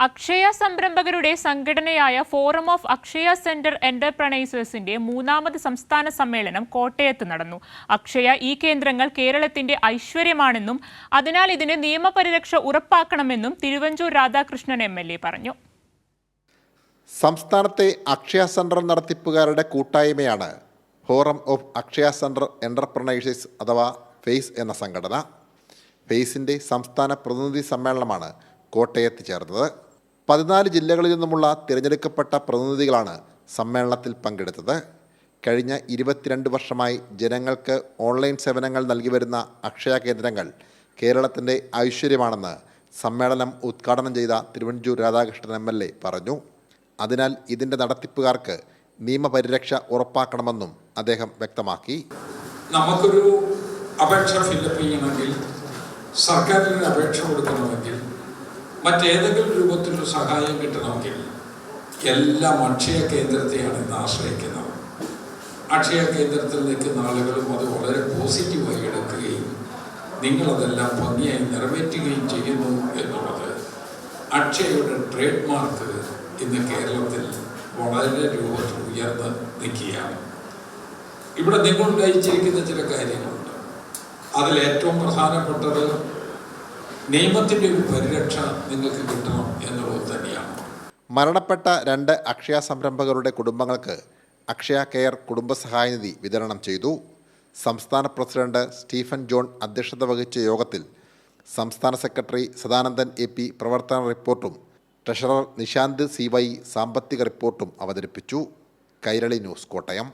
അക്ഷയ സംരംഭകരുടെ സംഘടനയായ forum of Akshaya centre എന്റർപ്രൈസേഴ്സിന്റെ മൂന്നാമത് സംസ്ഥാന സമ്മേളനം കോട്ടയത്ത് നടന്നു. അക്ഷയ ഈ കേന്ദ്രങ്ങൾ കേരളത്തിന്റെ ഐശ്വര്യമാണെന്നും അതിനാൽ ഇതിന് നിയമപരിരക്ഷ ഉറപ്പാക്കണമെന്നും തിരുവഞ്ചൂർ രാധാകൃഷ്ണൻ MLA പറഞ്ഞു. സംസ്ഥാനത്തെ അക്ഷയ സെന്റർ നടത്തിപ്പുകാരുടെ കൂട്ടായ്മയാണ് ഫോറം ഓഫ് അക്ഷയ സെന്റർ എന്റർപ്രൈസേഴ്സ് അഥവാ ഫേസ് എന്ന സംഘടന. ഫേസിന്റെ സംസ്ഥാന പ്രതിനിധി സമ്മേളനമാണ് കോട്ടയത്ത് ചേർന്നത്. 14 ജില്ലകളിൽ നിന്നുമുള്ള തിരഞ്ഞെടുക്കപ്പെട്ട പ്രതിനിധികളാണ് സമ്മേളനത്തിൽ പങ്കെടുത്തത്. കഴിഞ്ഞ 22 വർഷമായി ജനങ്ങൾക്ക് ഓൺലൈൻ സേവനങ്ങൾ നൽകി വരുന്ന അക്ഷയ കേന്ദ്രങ്ങൾ കേരളത്തിൻ്റെ ഐശ്വര്യമാണെന്ന് സമ്മേളനം ഉദ്ഘാടനം ചെയ്ത തിരുവഞ്ചൂർ രാധാകൃഷ്ണൻ MLA പറഞ്ഞു. അതിനാൽ ഇതിൻ്റെ നടത്തിപ്പുകാർക്ക് നിയമപരിരക്ഷ ഉറപ്പാക്കണമെന്നും അദ്ദേഹം വ്യക്തമാക്കി. നമുക്കൊരു അപേക്ഷ ഫില്ലപ്പ് ചെയ്യണമെങ്കിൽ, സർക്കാരിന് അപേക്ഷ കൊടുക്കണമെങ്കിൽ, മറ്റേതെങ്കിലും രൂപത്തിലൊരു സഹായം കിട്ടണമെങ്കിൽ എല്ലാം അക്ഷയ കേന്ദ്രത്തെയാണ് ഇന്ന് ആശ്രയിക്കുന്നത്. അക്ഷയ കേന്ദ്രത്തിൽ നിൽക്കുന്ന ആളുകളും അത് വളരെ പോസിറ്റീവായി എടുക്കുകയും നിങ്ങളതെല്ലാം ഭംഗിയായി നിറവേറ്റുകയും ചെയ്യുന്നു എന്നുള്ളത് അക്ഷയയുടെ ട്രേഡ് മാർക്ക് ഇന്ന് കേരളത്തിൽ വളരെ രൂപത്തിൽ ഉയർന്ന് നിൽക്കുകയാണ്. ഇവിടെ നിങ്ങൾ ഉന്നയിച്ചിരിക്കുന്ന ചില കാര്യങ്ങളുണ്ട്. അതിലേറ്റവും പ്രധാനപ്പെട്ടത് നിയമത്തിൻ്റെ ഒരു പരിരക്ഷ നിങ്ങൾക്ക് കിട്ടണം എന്നുള്ളത് തന്നെയാണ്. മരണപ്പെട്ട 2 അക്ഷയ സംരംഭകരുടെ കുടുംബങ്ങൾക്ക് അക്ഷയ കെയർ കുടുംബസഹായ നിധി വിതരണം ചെയ്തു. സംസ്ഥാന പ്രസിഡന്റ് സ്റ്റീഫൻ ജോൺ അധ്യക്ഷത വഹിച്ച യോഗത്തിൽ സംസ്ഥാന സെക്രട്ടറി സദാനന്ദൻ AP പ്രവർത്തന റിപ്പോർട്ടും ട്രഷറർ നിശാന്ത് CY സാമ്പത്തിക റിപ്പോർട്ടും അവതരിപ്പിച്ചു. കൈരളി ന്യൂസ്, കോട്ടയം.